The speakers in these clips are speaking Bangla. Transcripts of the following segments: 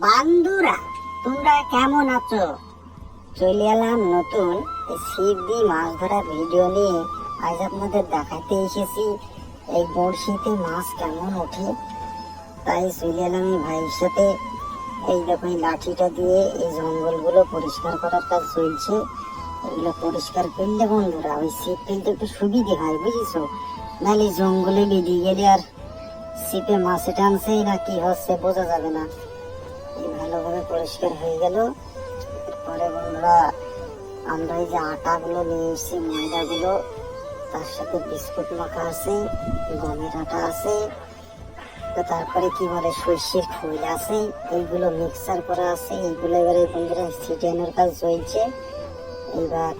বন্ধুরা, তোমরা কেমন আছো? চলে এলাম নতুন ছিপ দিয়ে মাছ ধরার ভিডিও নিয়ে। আজ আপনাদের দেখাতে এসেছি এই বড়শিতে মাছ কেমন ওঠে। তাই চলে এলাম এই ভাইয়ের সাথে। এই দেখো, এই লাঠিটা দিয়ে এই জঙ্গলগুলো পরিষ্কার করার কাজ চলছে। এগুলো পরিষ্কার করলে বন্ধুরা ওই ছিপ ফেলতে একটু সুবিধে হয়, বুঝেছো? নাহলে জঙ্গলে বেরিয়ে গেলে আর ছিপে মাছে টানছেই না কি হচ্ছে বোঝা যাবে না। ভালোভাবে পরিষ্কার হয়ে গেল। পরে বন্ধুরা আমরা এই যে আটাগুলো নিয়ে এসেছি, ময়দাগুলো, তার সাথে বিস্কুট মাখা আছে, গমের আটা আছে, তারপরে কি বলে সর্ষের খোল আছে, এইগুলো মিক্সার করা আছে। এইগুলো এবারে বন্ধুরা ছিটানোর কাজ চলছে। এইবার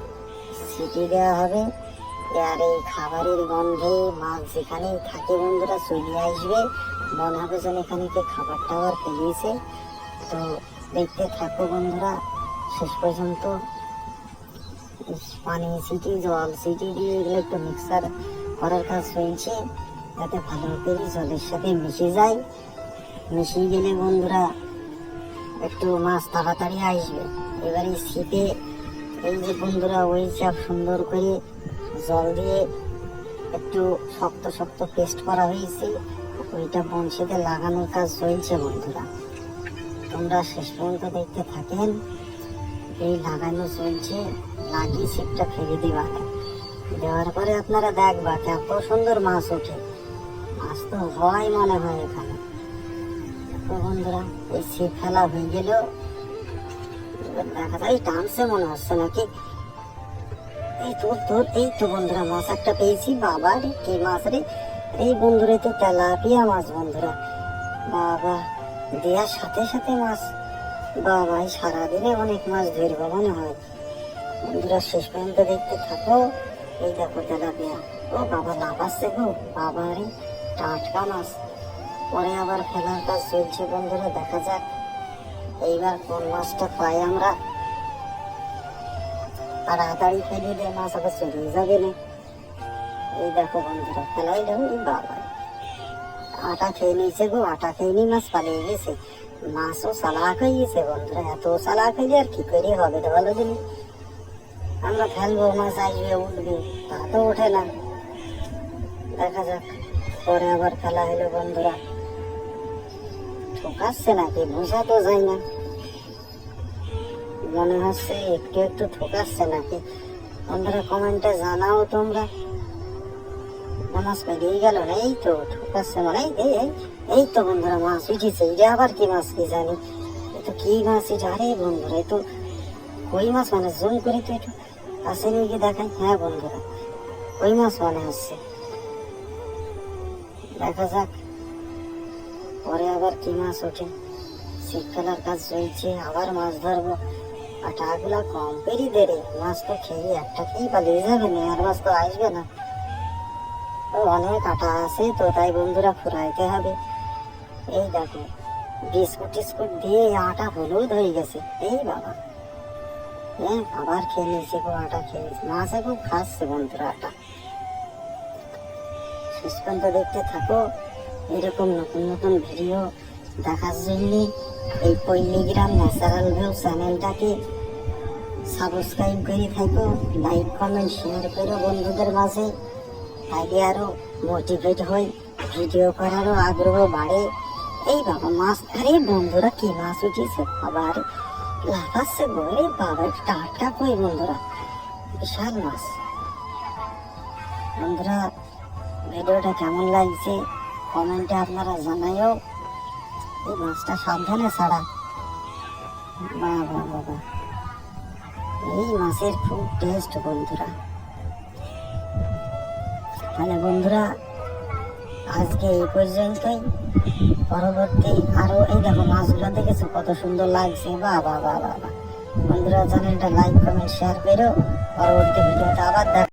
ছিটি দেওয়া হবে। আর এই খাবারের গন্ধে মাছ যেখানেই থাকে বন্ধুরা চলে আসবে, মনে হবে যেন এখানে কে খাবার টাবার ফেলিয়েছে। তো দেখতে থাকো বন্ধুরা শেষ পর্যন্ত। পানি সিটি, জল সিটি দিয়ে এগুলো একটু মিক্সার করার কাজ চলছে, যাতে ভালো করে জলের সাথে মিশে যায়। মিশিয়ে গেলে বন্ধুরা একটু মাছ তাড়াতাড়ি আসবে। এবারে শীতে এই যে বন্ধুরা ওই চাপ সুন্দর করে জল দিয়ে একটু শক্ত শক্ত পেস্ট করা হয়েছে, ওইটা বংশীতে লাগানোর কাজ চলছে বন্ধুরা। তোমরা শেষ পর্যন্ত দেখতে থাকেন। এই লাগানো চলছে, লাগিয়ে ছিপটা ফেলে দেওয়ার পরে আপনারা দেখবা এত সুন্দর মাছ ওঠে। মাছ তো হয় মনে হয় এখানে। বন্ধুরা এই ছিপ ফেলা হয়ে গেল। দেখা যায় টানছে মনে হচ্ছে নাকি। এই তো বন্ধুরা মাছ একটা পেয়েছি। বাবা রে কি মাছ রে! এই বন্ধুরা তো তেলাপিয়া মাছ বন্ধুরা। বাবা, দেওয়ার সাথে সাথে মাছ। বাবা, সারাদিনে অনেক মাছ ধরবো মনে হয়। বন্ধুরা শেষ পর্যন্ত দেখতে থাকো। এই দেখো তেলাপিয়া। ও বাবা, লাফাচ্ছে গো বাবা রে, টাটকা মাছ। পরে আবার ফেলার কাজ চলছে বন্ধুরা, দেখা যাক এইবার কোন মাছটা পাই আমরা। তাড়াতাড়ি ফেলে দিয়ে মাছ আবার চলে যাবে না। এই দেখো বন্ধুরা ফেলাইল। বাবা, আটা খেয়ে নিয়েছে গো, আটা খেয়ে নিয়ে মাছ পালিয়ে গেছে। মাছও চালাক হয়ে গেছে বন্ধুরা। এত চালাক হয়ে আর কি করে হবে ভালো দিনে। আমরা ফেলবো, মাছ আসবে, উঠবে, তা তো ওঠে না। দেখা যাক। পরে আবার ফেলা হলো বন্ধুরা। ঠোকাচ্ছে নাকি বোঝা তো যায় না, মনে হচ্ছে একটু একটু ঠোকাচ্ছে নাকি। বন্ধুরা কমেন্টে জানাও তোমরা। মাছ পেরিয়ে গেল না, এই তো ঠোকাচ্ছে মানে। এই তো বন্ধুরা মাছ উঠেছে। এটা আবার কি মাছ কি জানি। এ তো কি মাছ এটা? আরে বন্ধুরা এ তো কই মাছ মানে। জুম করে তো একটু কাছে নিয়ে গিয়ে দেখাই। হ্যাঁ বন্ধুরা কই মাছ মনে হচ্ছে। দেখা যাক পরে আবার কি মাছ ওঠে। ছিপ ফেলার কাজ চলছে, আবার মাছ ধরবো। আটাগুলা কম পেরি দেরে, মাছ তো খেয়ে একটা খেয়েই পালিয়ে যাবে না, আর মাছ তো আসবে না। অনেক আটা আছে তো, তাই বন্ধুরা ফুরাইতে হবে। এই দেখো বিস্কুট টিস্কুট দিয়ে আটা হলুদ হয়ে গেছে। এই বাবা, হ্যাঁ আবার খেয়ে নিয়েছে গো, আটা খেয়েছে। মাছে খুব খাচ্ছে বন্ধুরা আটা। শেষ পর্যন্ত দেখতে থাকো। এরকম নতুন নতুন ভিডিও দেখার জন্য এই পল্লীগ্রাম ন্যাচারাল ভিউ চ্যানেলটাকে সাবস্ক্রাইব করে থাকো। লাইক কমেন্ট শেয়ার করো বন্ধুদের মাঝে, তাইলে আরো মোটিভেট হই, ভিডিও করারও আগ্রহ বাড়ে। এই বাবা মাছ, আরে বন্ধুরা কি মাছ উঠেছে, আবার লাফাচ্ছে গো। এই বাবা টাটকা কই বন্ধুরা, বিশাল মাছ। বন্ধুরা ভিডিওটা কেমন লাগছে কমেন্টে আপনারা জানাইও। এই মাছটা সাবধানে ছাড়া। বাবা বাবা, এই মাছের খুব টেস্ট বন্ধুরা। তাহলে বন্ধুরা আজকে এই পর্যন্তই। পরবর্তী আরো এই দেখো মাছগুলো দেখেছো কত সুন্দর লাগছে। বাবা বাবা বাবা, বন্ধুরা চ্যানেলটা লাইক কমেন্ট শেয়ার করো। পরবর্তী ভিডিওতে আবার